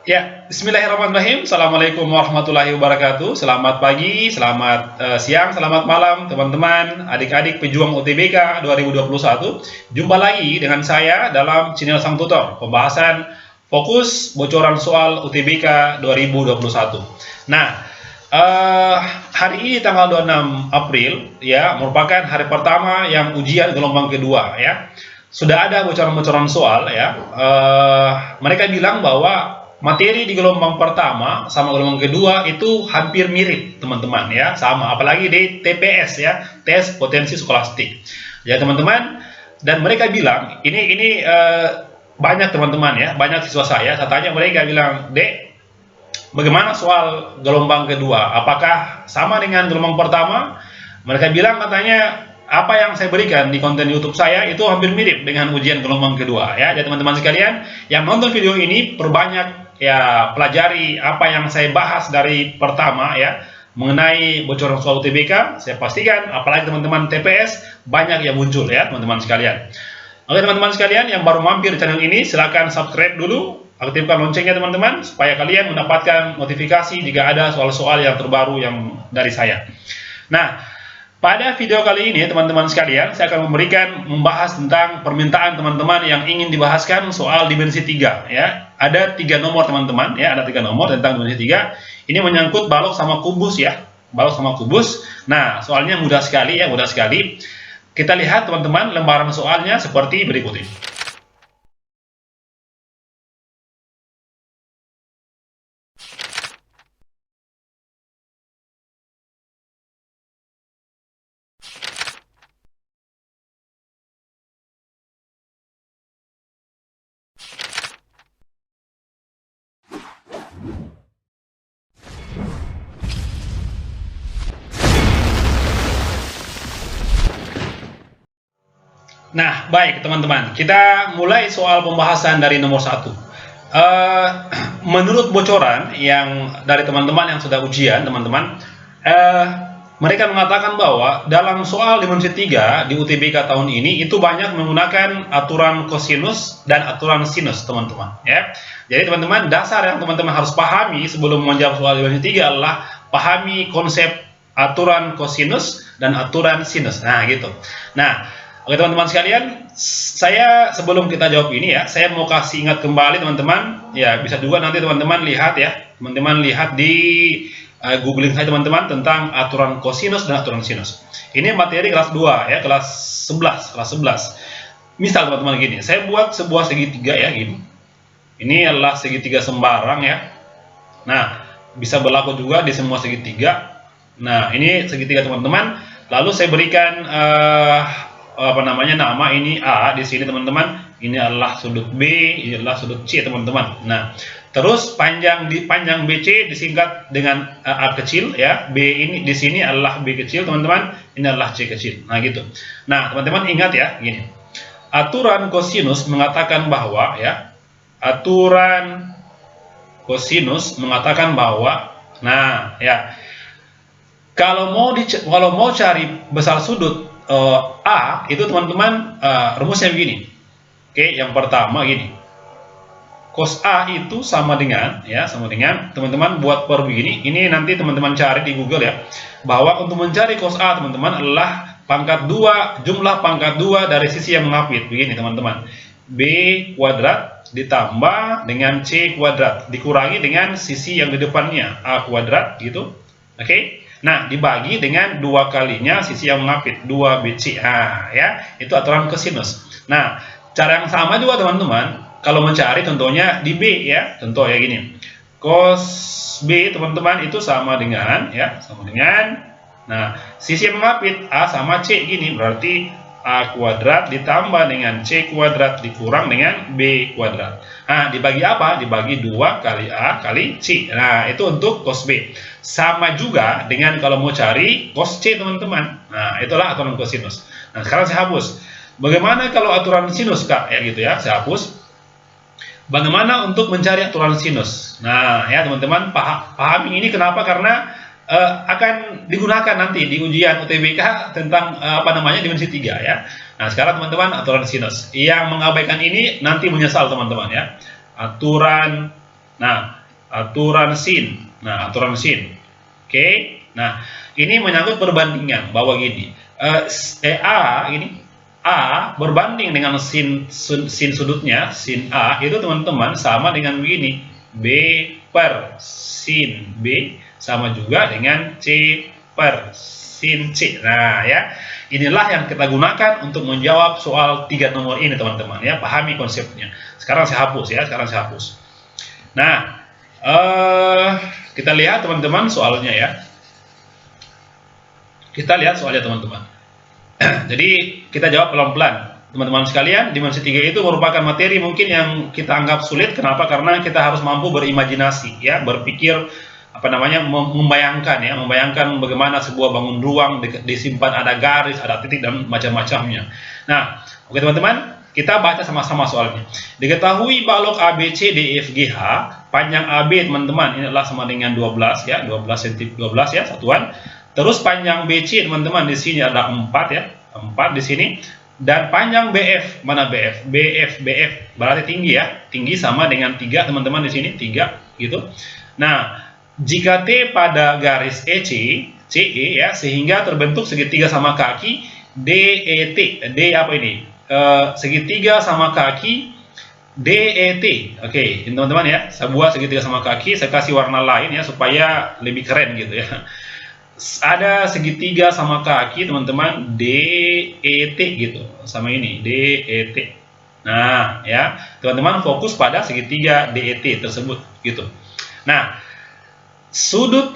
Ya, Bismillahirrahmanirrahim. Assalamualaikum warahmatullahi wabarakatuh. Selamat pagi, selamat siang, selamat malam, teman-teman, adik-adik pejuang UTBK 2021. Jumpa lagi dengan saya dalam channel Sang Tutor, pembahasan fokus bocoran soal UTBK 2021. Nah, hari ini tanggal 26 April, ya, merupakan hari pertama yang ujian gelombang kedua, ya. Sudah ada bocoran-bocoran soal, ya. Mereka bilang bahwa materi di gelombang pertama sama gelombang kedua itu hampir mirip, teman-teman, ya, sama, apalagi di TPS, ya, tes potensi skolastik, ya, teman-teman. Dan mereka bilang ini banyak, teman-teman, ya, banyak siswa saya tanya, mereka bilang, "Dek, bagaimana soal gelombang kedua, apakah sama dengan gelombang pertama?" Mereka bilang katanya apa yang saya berikan di konten YouTube saya itu hampir mirip dengan ujian gelombang kedua, ya. Jadi teman-teman sekalian yang nonton video ini, perbanyak, ya, pelajari apa yang saya bahas dari pertama, ya, mengenai bocoran soal UTBK. Saya pastikan apalagi teman-teman TPS banyak yang muncul, ya, teman-teman sekalian. Oke, teman-teman sekalian yang baru mampir di channel ini, silahkan subscribe dulu, aktifkan loncengnya, teman-teman, supaya kalian mendapatkan notifikasi jika ada soal-soal yang terbaru yang dari saya. Nah, pada video kali ini, teman-teman sekalian, saya akan membahas tentang permintaan teman-teman yang ingin dibahaskan soal dimensi 3, ya. Ada 3 nomor, teman-teman, ya, ada 3 nomor tentang dimensi 3. Ini menyangkut balok sama kubus, ya. Balok sama kubus. Nah, soalnya mudah sekali, ya, mudah sekali. Kita lihat, teman-teman, lembaran soalnya seperti berikut ini. Nah, baik, teman-teman, kita mulai soal pembahasan dari nomor 1. Menurut bocoran yang dari teman-teman yang sudah ujian, teman-teman, mereka mengatakan bahwa dalam soal dimensi 3 di UTBK tahun ini itu banyak menggunakan aturan kosinus dan aturan sinus, teman-teman, ya. Jadi teman-teman, dasar yang teman-teman harus pahami sebelum menjawab soal dimensi 3 adalah pahami konsep aturan kosinus dan aturan sinus. Nah, gitu. Nah, oke, teman-teman sekalian, saya sebelum kita jawab ini, ya, saya mau kasih ingat kembali, teman-teman, ya, bisa juga nanti teman-teman lihat, ya, teman-teman lihat di googling saya, teman-teman, tentang aturan kosinus dan aturan sinus. Ini materi kelas 2, ya, kelas 11. Misal, teman-teman, gini, saya buat sebuah segitiga, ya, gini. Ini adalah segitiga sembarang, ya. Nah, bisa berlaku juga di semua segitiga. Nah, ini segitiga, teman-teman. Lalu saya berikan apa namanya, nama ini A di sini, teman-teman. Ini adalah sudut B, ini adalah sudut C, teman-teman. Nah, terus panjang BC disingkat dengan A kecil, ya. B ini di sini adalah B kecil, teman-teman. Ini adalah C kecil. Nah, gitu. Nah, teman-teman ingat, ya, gini. Aturan kosinus mengatakan bahwa, ya, aturan kosinus mengatakan bahwa, nah, ya, kalau mau cari besar sudut A itu, teman-teman, rumusnya begini. Oke, yang pertama gini. Cos A itu sama dengan, ya, teman-teman buat per begini. Ini nanti teman-teman cari di Google, ya, bahwa untuk mencari cos A, teman-teman, adalah pangkat 2, jumlah pangkat 2 dari sisi yang mengapit. Begini, teman-teman. B kuadrat ditambah dengan C kuadrat dikurangi dengan sisi yang di depannya A kuadrat, gitu. Oke. Nah, dibagi dengan 2 kalinya sisi yang mengapit, 2BC. Nah, ya, itu aturan kosinus. Nah, cara yang sama juga, teman-teman, kalau mencari contohnya di B, ya. Contoh ya gini. Cos B, teman-teman, itu sama dengan, ya, nah, sisi yang mengapit A sama C gini, berarti A kuadrat ditambah dengan C kuadrat dikurang dengan B kuadrat. Nah, dibagi apa? Dibagi 2 kali A kali C. Nah, itu untuk cos B. Sama juga dengan kalau mau cari cos C, teman-teman. Nah, itulah aturan kosinus. Nah, sekarang saya hapus. Bagaimana kalau aturan sinus, Kak? Ya, gitu, ya. Saya hapus. Bagaimana untuk mencari aturan sinus? Nah, ya, teman-teman, pahami ini kenapa? Karena akan digunakan nanti di ujian UTBK tentang apa namanya, dimensi 3, ya. Nah, sekarang, teman-teman, aturan sinus. Yang mengabaikan ini nanti menyesal, teman-teman, ya. Aturan Nah, aturan sin. Nah, aturan sin. Oke. Nah, ini menyangkut perbandingan bahwa gini. A ini A berbanding dengan sin sudutnya, sin A itu teman-teman sama dengan begini. B per sin B sama juga dengan C per sin C. Nah, ya. Inilah yang kita gunakan untuk menjawab soal 3 nomor ini, teman-teman, ya. Pahami konsepnya. Sekarang saya hapus ya, Nah, kita lihat teman-teman soalnya ya. Kita lihat soalnya teman-teman. Jadi kita jawab pelan-pelan. Teman-teman sekalian, dimensi 3 itu merupakan materi mungkin yang kita anggap sulit. Kenapa? Karena kita harus mampu berimajinasi, ya, berpikir membayangkan bagaimana sebuah bangun ruang disimpan ada garis, ada titik dan macam-macamnya. Nah, oke teman-teman, kita baca sama-sama soalnya. Diketahui balok ABC DFGH, panjang AB teman-teman ini adalah sama dengan 12 ya, 12 cm 12 ya satuan. Terus panjang BC teman-teman di sini ada 4 ya, 4 di sini. Dan panjang BF, mana BF? BF berarti tinggi ya. Tinggi sama dengan 3 teman-teman di sini, 3 gitu. Nah, jika T pada garis EC, CE ya, sehingga terbentuk segitiga sama kaki DET. D apa ini? Segitiga sama kaki DET. Oke, ini teman-teman ya, saya buat segitiga sama kaki, saya kasih warna lain ya supaya lebih keren gitu ya. Ada segitiga sama kaki teman-teman DET gitu, sama ini DET. Nah, ya, teman-teman fokus pada segitiga DET tersebut gitu. Nah, sudut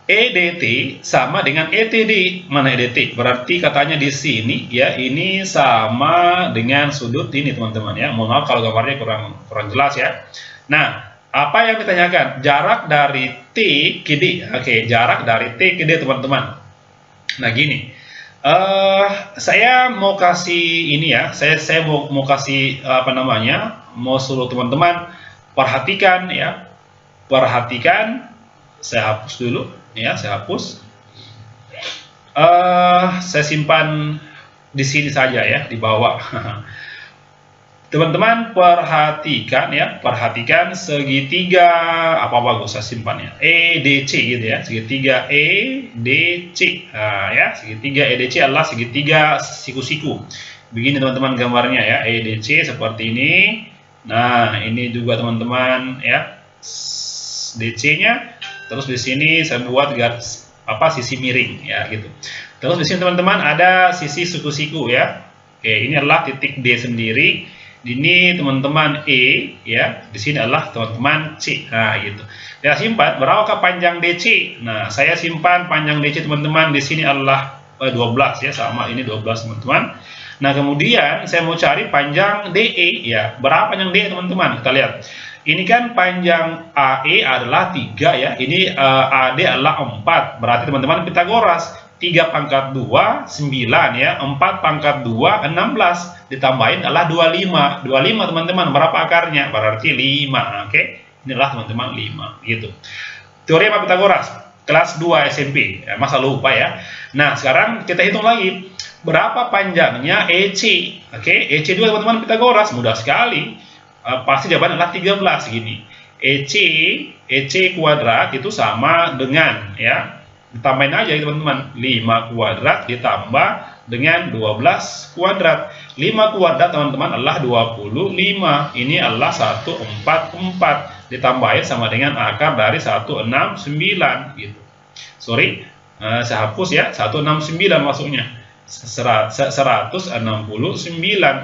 EDT sama dengan ETD. Mana EDT? Berarti katanya di sini ya, ini sama dengan sudut ini teman-teman ya. Mohon maaf kalau gambarnya kurang jelas ya. Nah, apa yang ditanyakan? Jarak dari T ke D. Oke, jarak dari T ke D teman-teman. Nah, gini. Saya mau kasih ini ya. Saya mau kasih mau suruh teman-teman perhatikan ya. Perhatikan. Saya hapus dulu ya, saya hapus. Saya simpan di sini saja ya, di bawah. Teman-teman perhatikan ya, perhatikan segitiga apa bagus saya simpan ya, EDC gitu ya, segitiga EDC. Nah, ya, segitiga EDC adalah segitiga siku-siku. Begini teman-teman gambarnya ya, EDC seperti ini. Nah, ini juga teman-teman ya, DC-nya. Terus di sini saya buat garis sisi miring ya gitu. Terus di sini teman-teman ada sisi siku-siku ya. Oke, ini adalah titik D sendiri. Ini teman-teman E ya. Di sini adalah teman-teman C. Nah, gitu. Kita simpan berapakah panjang DC? Nah, saya simpan panjang DC teman-teman di sini adalah 12 ya, sama ini 12 teman-teman. Nah, kemudian saya mau cari panjang DE ya. Berapa panjang DE teman-teman? Kita lihat. Ini kan panjang AE adalah 3 ya. Ini AD adalah 4. Berarti teman-teman Pitagoras 3 pangkat 2 9 ya. 4 pangkat 2 16 ditambahin adalah 25. 25 teman-teman, berapa akarnya? Berarti 5. Oke. Inilah teman-teman 5 gitu. Teorema Pitagoras kelas 2 SMP. Masa lupa ya. Nah, sekarang kita hitung lagi. Berapa panjangnya EC? Oke, EC 2 teman-teman Pitagoras mudah sekali. Pasti jawaban adalah 13 gini. EC kuadrat itu sama dengan ya, ditambahin aja ya teman-teman, 5 kuadrat ditambah dengan 12 kuadrat. 5 kuadrat teman-teman adalah 25. Ini adalah 144 ditambahin sama dengan akar dari 169 gitu. Sorry, saya hapus ya, 169 maksudnya. 169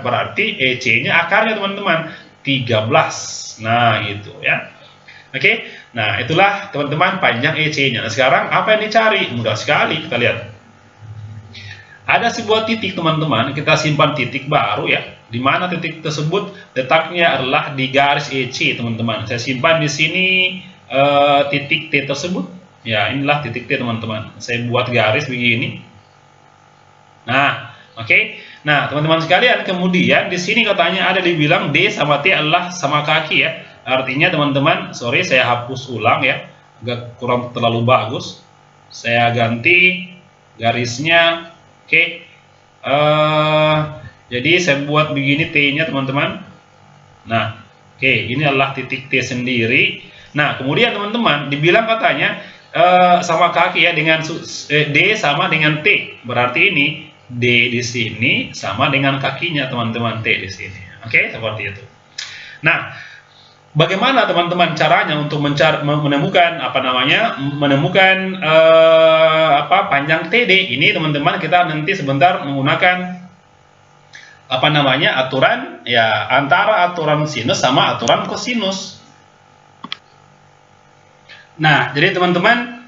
berarti EC-nya akarnya teman-teman 13. Nah, gitu ya. Oke. Nah, itulah teman-teman panjang EC-nya. Nah, sekarang apa yang dicari? Mudah sekali, kita lihat. Ada sebuah titik teman-teman, kita simpan titik baru ya. Di mana titik tersebut letaknya adalah di garis EC, teman-teman. Saya simpan di sini titik T tersebut. Ya, inilah titik T, teman-teman. Saya buat garis begini. Nah, oke. Nah, teman-teman sekalian, kemudian di sini katanya ada dibilang D sama T adalah sama kaki ya. Artinya teman-teman, sorry saya hapus ulang ya, agak kurang terlalu bagus. Saya ganti garisnya. Oke. Jadi saya buat begini T-nya teman-teman. Nah, oke, ini adalah titik T sendiri. Nah, kemudian teman-teman dibilang katanya sama kaki ya, dengan D sama dengan T. Berarti ini D di sini sama dengan kakinya teman-teman, T di sini. Oke, seperti itu. Nah, bagaimana teman-teman caranya untuk menemukan menemukan panjang TD ini teman-teman? Kita nanti sebentar menggunakan aturan ya, antara aturan sinus sama aturan kosinus. Nah, jadi teman-teman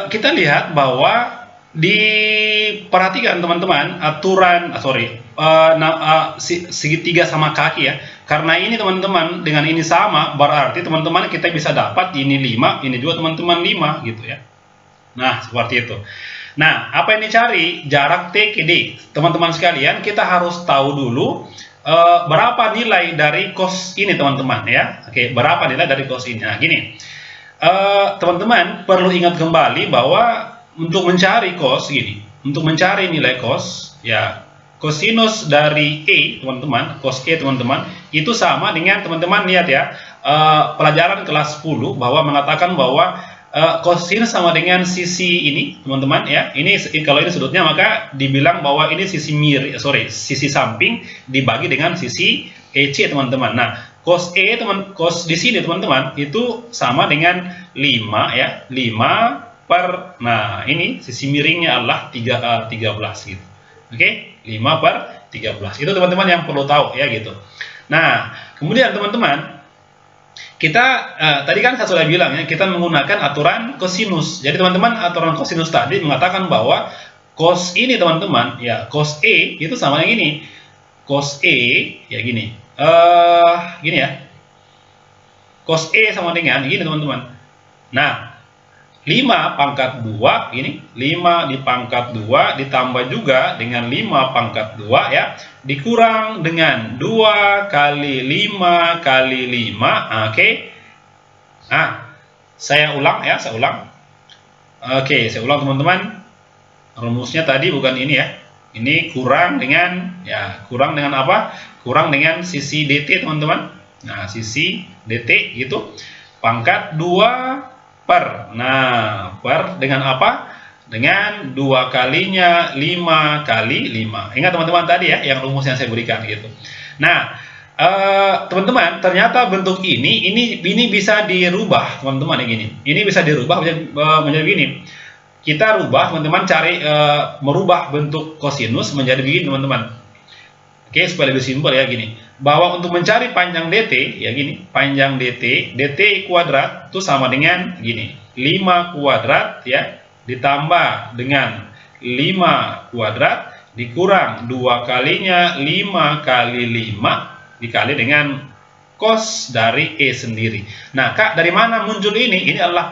kita lihat bahwa diperhatikan teman-teman aturan segitiga sama kaki ya. Karena ini teman-teman dengan ini sama, berarti teman-teman kita bisa dapat ini 5, ini juga teman-teman 5 gitu ya. Nah, seperti itu. Nah, apa yang dicari? Jarak T ke D. Teman-teman sekalian, kita harus tahu dulu berapa nilai dari cos ini teman-teman ya. Oke, berapa nilai dari cos ini? Nah, gini. Teman-teman perlu ingat kembali bahwa untuk mencari cos gini, untuk mencari nilai cos ya, kosinus dari E teman-teman, cos E teman-teman, itu sama dengan teman-teman lihat ya, pelajaran kelas 10 bahwa mengatakan bahwa kosinus sama dengan sisi ini teman-teman ya. Ini kalau ini sudutnya maka dibilang bahwa ini sisi sisi samping dibagi dengan sisi EC teman-teman. Nah, cos di sini teman-teman itu sama dengan 5 ya, 5 per, nah ini sisi miringnya adalah 13 gitu. Oke, 5 per 13. Itu teman-teman yang perlu tahu ya gitu. Nah, kemudian teman-teman kita tadi kan saya sudah bilang ya, kita menggunakan aturan kosinus. Jadi teman-teman, aturan kosinus tadi mengatakan bahwa cos ini teman-teman ya, cos E itu sama yang ini. Cos E ya gini. Gini ya. Cos E sama dengan gini teman-teman. Nah, 5 pangkat 2 ini, 5 di pangkat 2 ditambah juga dengan 5 pangkat 2 ya, dikurang dengan 2 kali 5 kali 5. Oke. Nah, saya ulang ya, saya ulang. Oke, saya ulang teman-teman. Rumusnya tadi bukan ini ya. Ini kurang dengan ya, kurang dengan apa? Kurang dengan sisi DT teman-teman. Nah, sisi DT itu pangkat 2 per. Nah, per dengan apa? Dengan 2 kalinya 5 kali 5. Ingat teman-teman tadi ya, yang rumus yang saya berikan gitu. Nah, teman-teman, ternyata bentuk ini bisa dirubah, teman-teman, gini. Ini bisa dirubah menjadi begini. Kita rubah, teman-teman, cari merubah bentuk kosinus menjadi begini, teman-teman. Oke, supaya lebih simpel ya gini. Bahwa untuk mencari panjang DT ya gini, panjang DT kuadrat itu sama dengan gini, 5 kuadrat ya ditambah dengan 5 kuadrat dikurang 2 kalinya 5 kali 5 dikali dengan cos dari E sendiri. Nah, Kak, dari mana muncul ini? Ini adalah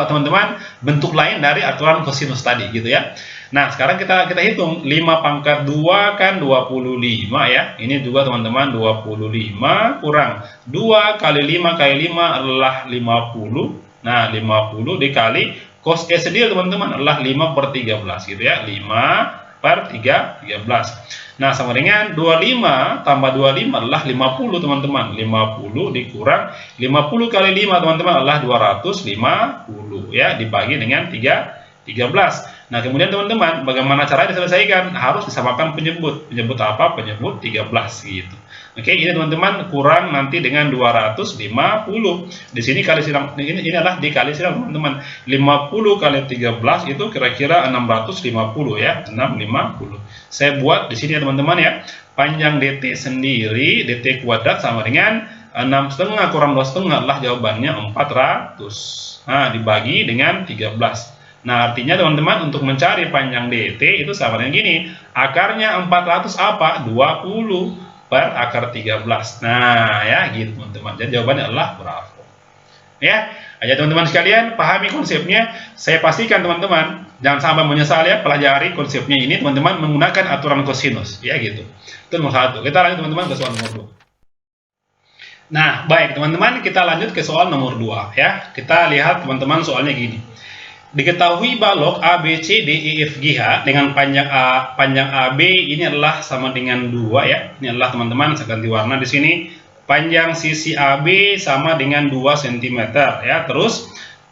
teman-teman bentuk lain dari aturan kosinus tadi gitu ya. Nah, sekarang kita hitung 5 pangkat 2 kan 25 ya. Ini juga teman-teman 25 kurang 2 kali 5 kali 5 adalah 50. Nah, 50 dikali cos E sendiri teman-teman adalah 5 per 13 gitu ya. 5 per 13. Nah, sama dengan 25 tambah 25 adalah 50 teman-teman. 50 dikurang 50 kali 5 teman-teman adalah 250 ya, dibagi dengan 13. Nah, kemudian teman-teman, bagaimana caranya diselesaikan? Harus disamakan penyebut. Penyebut apa? Penyebut 13 gitu. Oke, ini teman-teman kurang nanti dengan 250. Di sini kali silang ini adalah dikali silang teman-teman. 50 kali 13 itu kira-kira 650 ya, 650. Saya buat di sini ya teman-teman ya. Panjang DT sendiri, DT kuadrat sama dengan 6,5 kurang 2,5 adalah jawabannya 400. Nah, dibagi dengan 13. Nah, artinya teman-teman untuk mencari panjang DT itu sama dengan gini. Akarnya 400 apa? 20 per akar 13. Nah, ya gitu teman-teman. Jadi jawabannya adalah bravo. Ya, aja teman-teman sekalian pahami konsepnya. Saya pastikan teman-teman jangan sampai menyesal ya, pelajari konsepnya ini teman-teman menggunakan aturan kosinus ya gitu. Itu nomor 1. Kita lanjut teman-teman ke soal nomor 2. Nah, baik teman-teman, kita lanjut ke soal nomor 2 ya. Kita lihat teman-teman soalnya gini. Diketahui balok ABC DEF GH dengan panjang AB ini adalah sama dengan 2 ya. Ini adalah teman-teman, saya ganti warna di sini. panjang sisi AB sama dengan 2 cm ya. Terus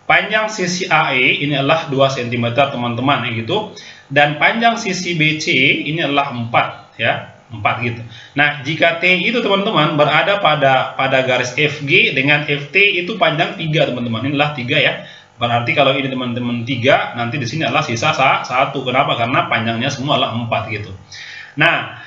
panjang sisi AE ini adalah 2 cm teman-teman ya gitu. Dan panjang sisi BC ini adalah 4 ya, 4 gitu. Nah, jika T itu teman-teman berada pada garis FG dengan FT itu panjang 3 teman-teman. Inilah 3 ya. Berarti kalau ini teman-teman 3, nanti di sini adalah sisa 1. Kenapa? Karena panjangnya semua adalah 4 gitu. Nah,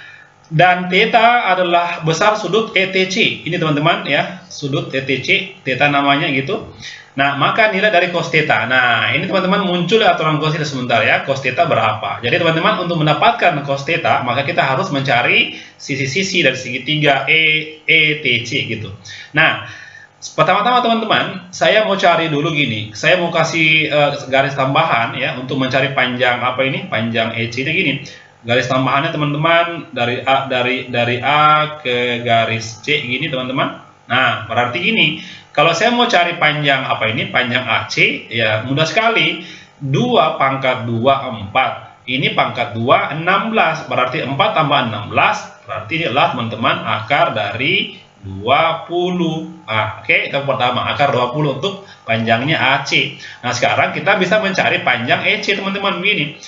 dan theta adalah besar sudut ETC. Ini teman-teman ya, sudut ETC, theta namanya gitu. Nah, maka nilai dari cos theta. Nah, ini teman-teman muncul aturan cos theta sebentar ya. Cos theta berapa? Jadi teman-teman untuk mendapatkan cos theta, maka kita harus mencari sisi-sisi dari segitiga ETC gitu. Nah, pertama-tama teman-teman, saya mau cari dulu gini. Saya mau kasih garis tambahan ya untuk mencari panjang apa ini? Panjang EC-nya gini. Garis tambahannya teman-teman dari A ke garis C gini teman-teman. Nah, berarti gini, kalau saya mau cari panjang apa ini? Panjang AC ya mudah sekali. 2 pangkat 2 4. Ini pangkat 2 16. Berarti 4 tambah 16 berarti ini adalah teman-teman akar dari 20. Nah, oke, itu pertama, akar 20 untuk panjangnya AC. Nah, sekarang kita bisa mencari panjang EC teman-teman begini.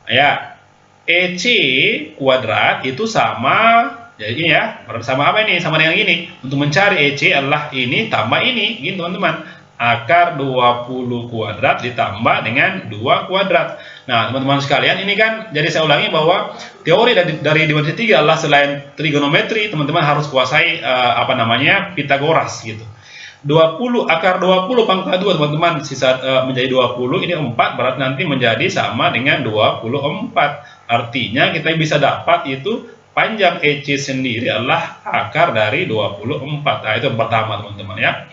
Ya, EC kuadrat itu sama, jadi ini ya, sama apa ini? Sama dengan ini. Untuk mencari EC adalah ini tambah ini, gini teman-teman. Akar 20 kuadrat ditambah dengan 2 kuadrat. Nah, teman-teman sekalian, ini kan, jadi saya ulangi bahwa teori dari dimensi 3 adalah selain trigonometri, teman-teman harus kuasai apa namanya? Pitagoras gitu. 20 akar 20 pangkat 2 teman-teman sisa menjadi 20, ini 4 berarti nanti menjadi sama dengan 24. Artinya kita bisa dapat itu panjang EC sendiri adalah akar dari 24. Nah, itu yang pertama teman-teman ya.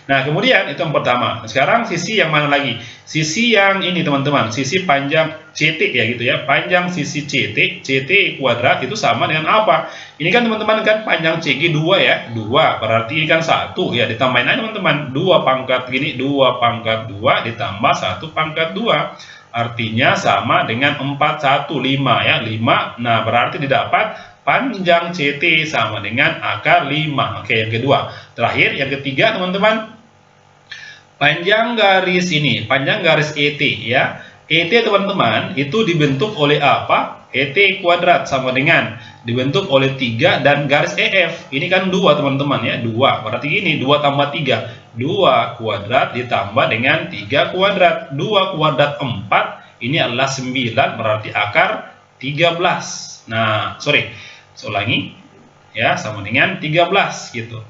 Nah, kemudian itu yang pertama. Sekarang sisi yang mana lagi? Sisi yang ini teman-teman, sisi panjang CT ya gitu ya. Panjang sisi CT kuadrat itu sama dengan apa? Ini kan teman-teman kan panjang CG 2 ya. 2 berarti ini kan 1 ya, ditambahin aja teman-teman. 2 pangkat gini, 2 pangkat 2 ditambah 1 pangkat 2. Artinya sama dengan 415 ya, 5. Nah, berarti didapat panjang CT sama dengan akar 5. Oke, yang kedua. Terakhir, yang ketiga teman-teman, panjang garis ini, panjang garis ET ya. ET teman-teman itu dibentuk oleh apa? ET kuadrat sama dengan dibentuk oleh 3 dan garis EF. Ini kan 2 teman-teman ya, 2. Berarti ini 2 tambah 3. 2 kuadrat ditambah dengan 3 kuadrat. 2 kuadrat 4, ini adalah 9, berarti akar 13. Nah, sorry, saya ulangi ya, sama dengan 13 gitu.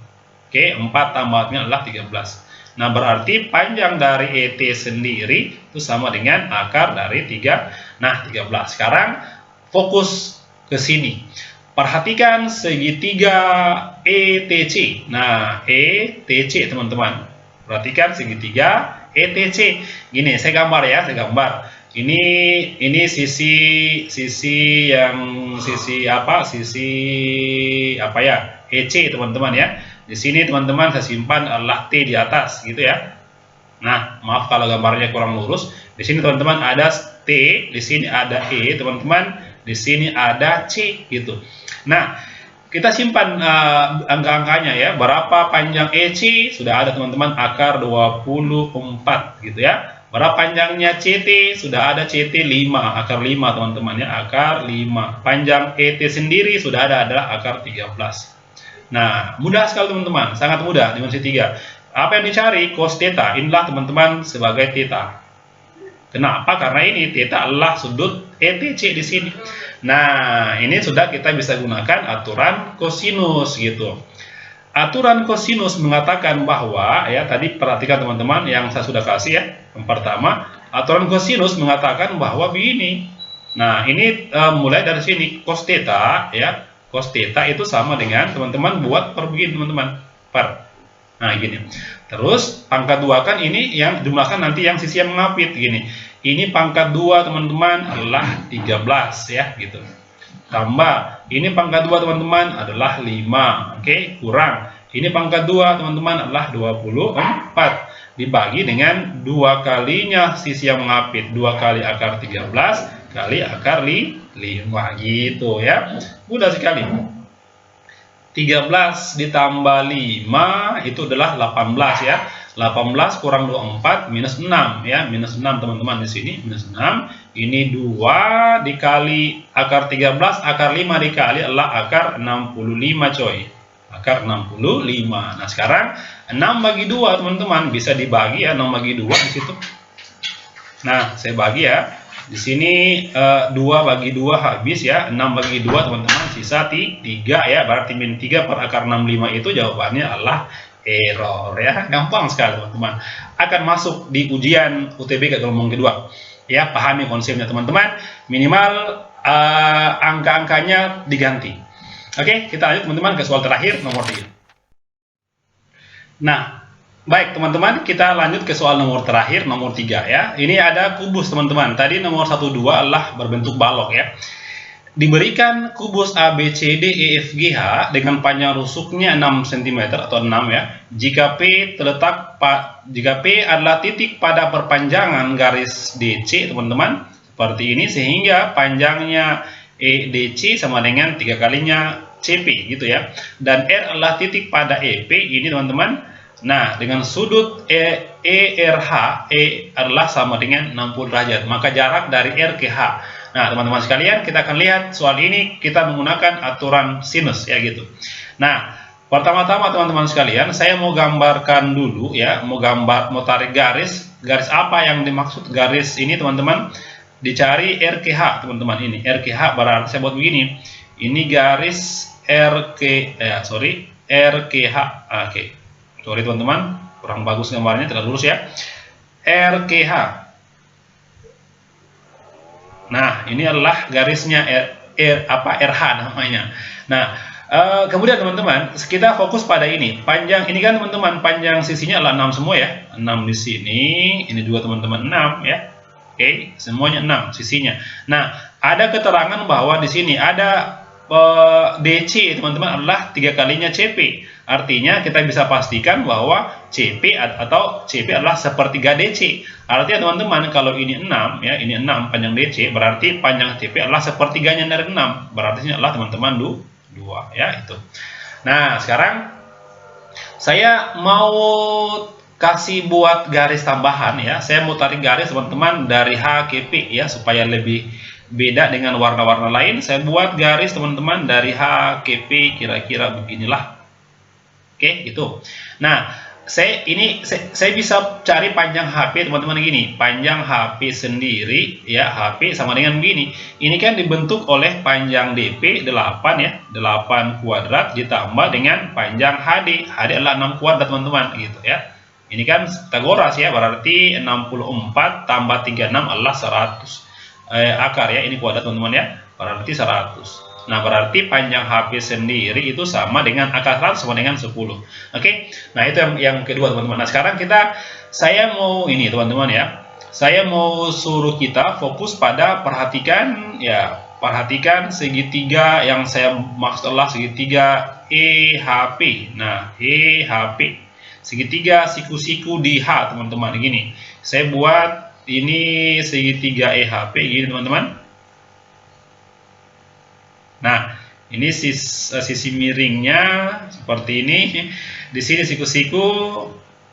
Oke, 4 tambahnya adalah 13. Nah, berarti panjang dari ET sendiri itu sama dengan akar dari 3. Nah, 13. Sekarang fokus ke sini. Perhatikan segitiga ETC. Nah, ETC teman-teman. Perhatikan segitiga ETC. Gini, saya gambar ya, saya gambar. Ini sisi yang sisi apa ya? EC teman-teman ya. Di sini teman-teman saya simpan adalah T di atas gitu ya. Nah, maaf kalau gambarnya kurang lurus. Di sini teman-teman ada T, di sini ada E, teman-teman. Di sini ada C gitu. Nah, kita simpan angka-angkanya ya. Berapa panjang EC? Sudah ada teman-teman, akar 24 gitu ya. Berapa panjangnya CT? Sudah ada CT 5, akar 5 teman-teman ya, akar 5. Panjang ET sendiri sudah ada adalah akar 13. Nah, mudah sekali teman-teman, sangat mudah dimensi 3. Apa yang dicari? Cos theta. Inilah teman-teman sebagai theta. Kenapa? Karena ini theta adalah sudut ETC di sini. Nah, ini sudah kita bisa gunakan aturan kosinus gitu. Aturan kosinus mengatakan bahwa ya, tadi perhatikan teman-teman yang saya sudah kasih ya. Yang pertama, aturan kosinus mengatakan bahwa begini. Nah, ini mulai dari sini cos theta ya. Cos theta itu sama dengan teman-teman buat per begini teman-teman. Per. Nah, gini. Terus pangkat 2 kan ini yang jumlahkan nanti yang sisi yang mengapit gini. Ini pangkat 2 teman-teman adalah 13 ya gitu. Tambah ini pangkat 2 teman-teman adalah 5. Oke, kurang. Ini pangkat 2 teman-teman adalah 24. Dibagi dengan 2 kalinya sisi yang mengapit. 2 kali akar 13 kali akar 5 gitu ya. Mudah sekali. 13 ditambah 5 itu adalah 18 ya. 18 kurang 24 minus 6 ya, minus 6 teman-teman di sini, minus 6. Ini 2 dikali akar 13, akar 5 dikali adalah akar 65 coy. Akar 65. Nah, sekarang 6 bagi 2 teman-teman, bisa dibagi ya, 6 bagi 2 di situ. Nah, saya bagi ya. Di sini 2 bagi 2 habis ya, 6 bagi 2 teman-teman, sisa 3 ya, berarti min 3 per akar 65 itu jawabannya adalah error ya. Gampang sekali teman-teman. Akan masuk di ujian UTBK gelombang kedua. Ya, pahami konsepnya teman-teman. Minimal angka-angkanya diganti. Oke, kita lanjut teman-teman ke soal terakhir nomor 3. Nah, baik teman-teman, kita lanjut ke soal nomor terakhir, nomor 3 ya. Ini ada kubus teman-teman. Tadi nomor 1, 2 adalah berbentuk balok ya. Diberikan kubus ABCD EFGH dengan panjang rusuknya 6 cm atau 6 ya. Jika P adalah titik pada perpanjangan garis DC teman-teman, seperti ini, sehingga panjangnya EDC sama dengan 3 kalinya CP gitu ya. Dan R adalah titik pada EP ini teman-teman. Nah, dengan sudut ERH, E adalah sama dengan 60 derajat, maka jarak dari R ke H. Nah, teman-teman sekalian, kita akan lihat soal ini kita menggunakan aturan sinus ya gitu. Nah, pertama-tama teman-teman sekalian, saya mau gambarkan dulu ya, mau tarik garis apa yang dimaksud garis ini teman-teman. Dicari R ke H teman-teman, ini R ke H berarti saya buat begini. Ini garis R ke H. Oke. Sorry teman-teman, kurang bagus gambarnya, tidak lurus ya. R ke H. Nah, ini adalah garisnya RH namanya. Nah, kemudian teman-teman, kita fokus pada ini. Panjang ini kan teman-teman, panjang sisinya adalah 6 semua ya. 6 di sini, ini juga teman-teman 6 ya. Oke, semuanya 6 sisinya. Nah, ada keterangan bahwa di sini ada DC teman-teman adalah 3 kalinya CP. Artinya kita bisa pastikan bahwa CP adalah sepertiga DC. Artinya teman-teman, kalau ini 6 ya, ini 6 panjang DC, berarti panjang CP adalah sepertiganya dari 6. Berarti ini adalah teman-teman 2 ya itu. Nah, sekarang saya mau kasih buat garis tambahan ya. Saya mau tarik garis teman-teman dari H ke P ya, supaya lebih beda dengan warna-warna lain. Saya buat garis teman-teman dari H ke P kira-kira beginilah. Oke, gitu. Nah, saya bisa cari panjang HP teman-teman gini. Panjang HP sendiri ya, HP sama dengan begini. Ini kan dibentuk oleh panjang DP 8 ya, 8 kuadrat ditambah dengan panjang HD. HD adalah 6 kuadrat teman-teman gitu ya. Ini kan Pitagoras ya, berarti 64 tambah 36 adalah 100 akar ya, ini kuadrat teman-teman ya, berarti 100. Nah, berarti panjang HP sendiri itu sama dengan akar 100 sama dengan 10. Oke. Nah, itu yang kedua teman-teman. Nah, sekarang saya mau ini teman-teman ya. Saya mau suruh kita fokus pada perhatikan segitiga yang saya maksud adalah segitiga EHP. Nah, EHP. Segitiga siku-siku di H teman-teman gini. Saya buat ini segitiga EHP gini teman-teman. Nah, ini sisi miringnya seperti ini. Di sini siku-siku,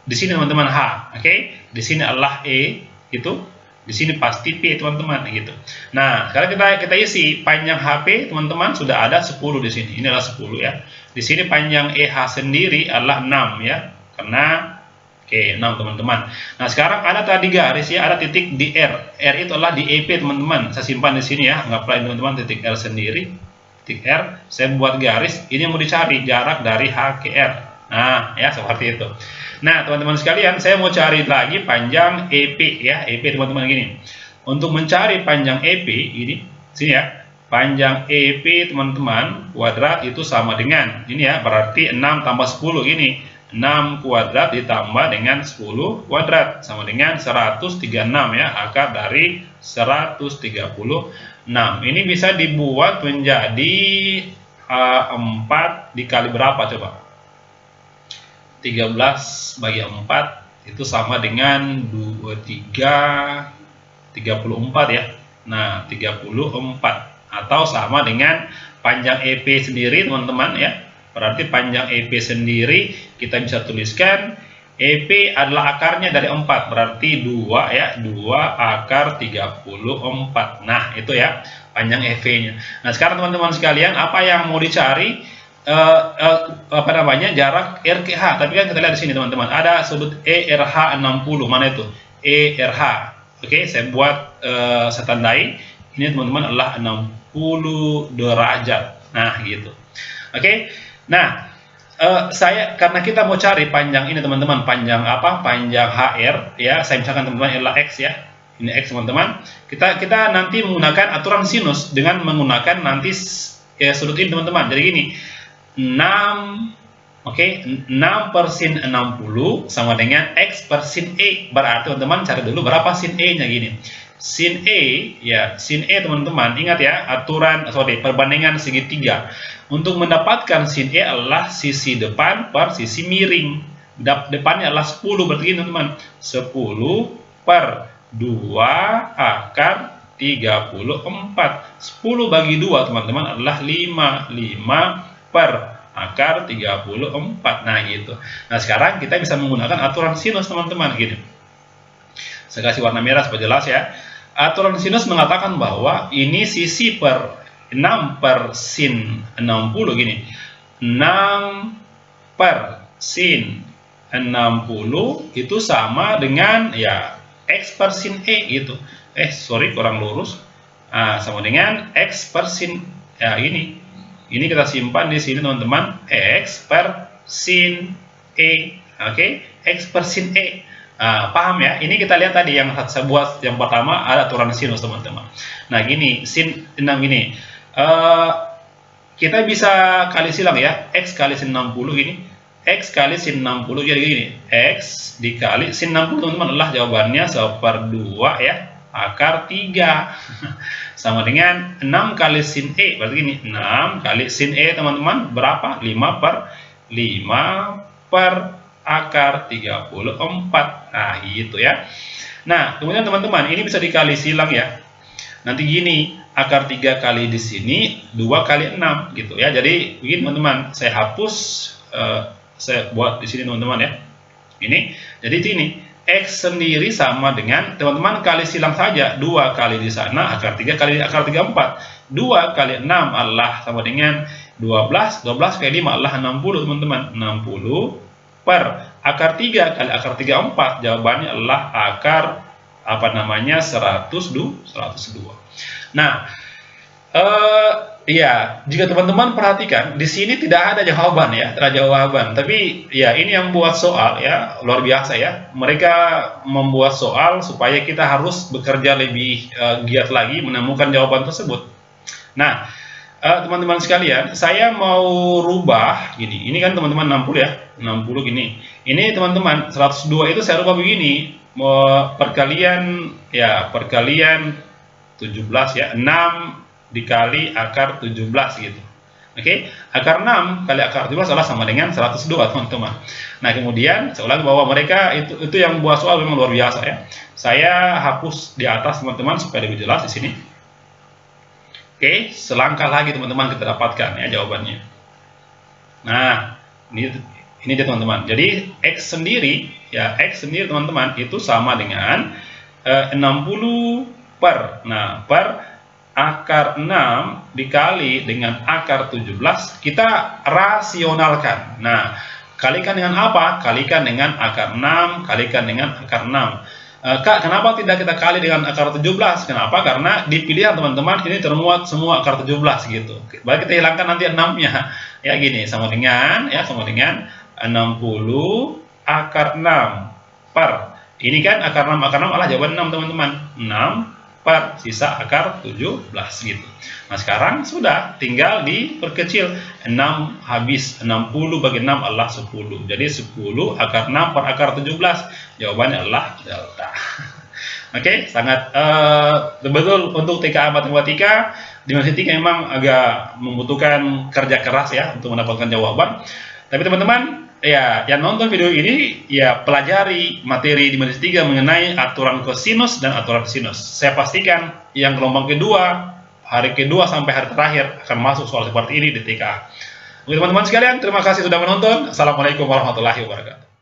di sini teman-teman H, oke? Di sini adalah E, gitu. Di sini pasti P teman-teman, gitu. Nah, sekarang kita isi panjang HP teman-teman sudah ada 10 di sini. Ini adalah 10 ya. Di sini panjang EH sendiri adalah 6 ya, karena 6 teman-teman. Nah, sekarang ada tadi garis ya, ada titik di R. R itu adalah di EP teman-teman. Saya simpan di sini ya, anggaplah teman-teman titik R sendiri. Titik R, saya buat garis, ini mau dicari jarak dari H ke R. Nah, ya seperti itu. Nah, teman-teman sekalian, saya mau cari lagi panjang EP ya, EP teman-teman gini. Untuk mencari panjang EP ini, sini ya, panjang EP teman-teman kuadrat itu sama dengan ini ya, berarti 6 tambah 10 ini. 6 kuadrat ditambah dengan 10 kuadrat sama dengan 136 ya, akar dari 136. Ini bisa dibuat menjadi 4 dikali berapa coba? 13 bagi 4 itu sama dengan 34 ya. Nah, 34 atau sama dengan panjang EP sendiri teman-teman ya. Berarti panjang EP sendiri kita bisa tuliskan EP adalah akarnya dari 4, berarti 2 ya, 2 akar 34. Nah, itu ya panjang EV-nya. Nah, sekarang teman-teman sekalian, apa yang mau dicari? Apa namanya, jarak RKH. Tapi kan kita lihat di sini teman-teman, ada sudut ERH 60. Mana itu? ERH. Oke, saya buat, saya tandai. Ini teman-teman adalah 60 derajat. Nah, gitu. Oke. Nah, karena kita mau cari panjang ini teman-teman, panjang apa? Panjang HR ya. Saya misalkan teman-teman adalah X ya. Ini X teman-teman. Kita nanti menggunakan aturan sinus dengan menggunakan nanti sudut ini teman-teman. Jadi gini, 6, oke, 6 per sin 60 sama dengan X per sin E. Berarti teman-teman cari dulu berapa sin E-nya gini. Sin E ya, sin E teman-teman, ingat ya, perbandingan segitiga. Untuk mendapatkan sin E adalah sisi depan per sisi miring. Depannya adalah 10, berarti gini teman-teman, 10 per 2 akar 34. 10 bagi 2 teman-teman adalah 5. 5 per akar 34. Nah, gitu. Nah, sekarang kita bisa menggunakan aturan sinus teman-teman gini. Saya kasih warna merah supaya jelas ya. Aturan sinus mengatakan bahwa ini sisi per 6 per sin 60 gini. 6 per sin 60 itu sama dengan ya X per sin E gitu. Kurang lurus. Sama dengan X per sin ya ini. Ini kita simpan di sini teman-teman, X per sin E. Oke, X per sin E. Paham ya? Ini kita lihat tadi yang saya buat yang pertama ada aturan sinus teman-teman. Nah, gini, sin 6 gini. Kita bisa kali silang ya, X kali sin 60 gini. X kali sin 60 jadi gini. X dikali sin 60 teman-teman adalah jawabannya 1/2 ya, akar 3. Sama dengan 6 kali sin E, berarti gini, 6 kali sin E teman-teman berapa? 5 per akar 34. Nah, gitu ya. Nah, kemudian teman-teman, ini bisa dikali silang ya. Nanti gini, akar 3 kali di sini 2 kali 6 gitu ya. Jadi begini teman-teman, saya hapus, saya buat di sini teman-teman ya. Ini, jadi ini X sendiri sama dengan teman-teman kali silang saja, 2 kali di sana akar 3 kali akar 34. 2 kali 6 adalah sama dengan 12, 12 kali 5 adalah 60 teman-teman. 60 per akar 3 kali akar 34, jawabannya adalah akar 102. Nah, ya, jika teman-teman perhatikan di sini tidak ada jawaban ya, tidak ada jawaban. Tapi ya ini yang buat soal ya, luar biasa ya. Mereka membuat soal supaya kita harus bekerja lebih giat lagi menemukan jawaban tersebut. Nah, teman-teman sekalian, saya mau rubah gini. Ini kan teman-teman 60 ya, 60 gini. Ini teman-teman 102 itu saya rubah begini. Perkalian 17 ya, 6 dikali akar 17 gitu. Oke, akar 6 kali akar 17 adalah sama dengan 102 teman-teman. Nah, kemudian saya ulangi bahwa mereka itu yang buat soal memang luar biasa ya. Saya hapus di atas teman-teman supaya lebih jelas di sini. Oke, selangkah lagi teman-teman kita dapatkan ya jawabannya. Nah, ini dia teman-teman. Jadi X sendiri teman-teman itu sama dengan 60 per akar 6 dikali dengan akar 17, kita rasionalkan. Nah, kalikan dengan apa? Kalikan dengan akar 6, kalikan dengan akar 6. Kak, kenapa tidak kita kali dengan akar 17? Kenapa? Karena di pilihan teman-teman ini termuat semua akar 17 gitu. Baik, kita hilangkan nanti 6-nya. Ya gini, sama dengan 60 akar 6 per. Ini kan akar 6 adalah jawaban 6 teman-teman. 6 per sisa akar 17 gitu. Nah, sekarang sudah tinggal diperkecil. 6 habis, 60 bagi 6 adalah 10. Jadi 10 akar 6 per akar 17. Jawabannya adalah delta. Oke, sangat betul untuk TKA matematika. Dimensi 3 memang agak membutuhkan kerja keras ya untuk mendapatkan jawaban. Tapi teman-teman, ya, yang nonton video ini ya pelajari materi dimensi 3 mengenai aturan kosinus dan aturan sinus. Saya pastikan yang gelombang kedua, hari kedua sampai hari terakhir akan masuk soal seperti ini di TKA. Oke teman-teman sekalian, terima kasih sudah menonton. Assalamualaikum warahmatullahi wabarakatuh.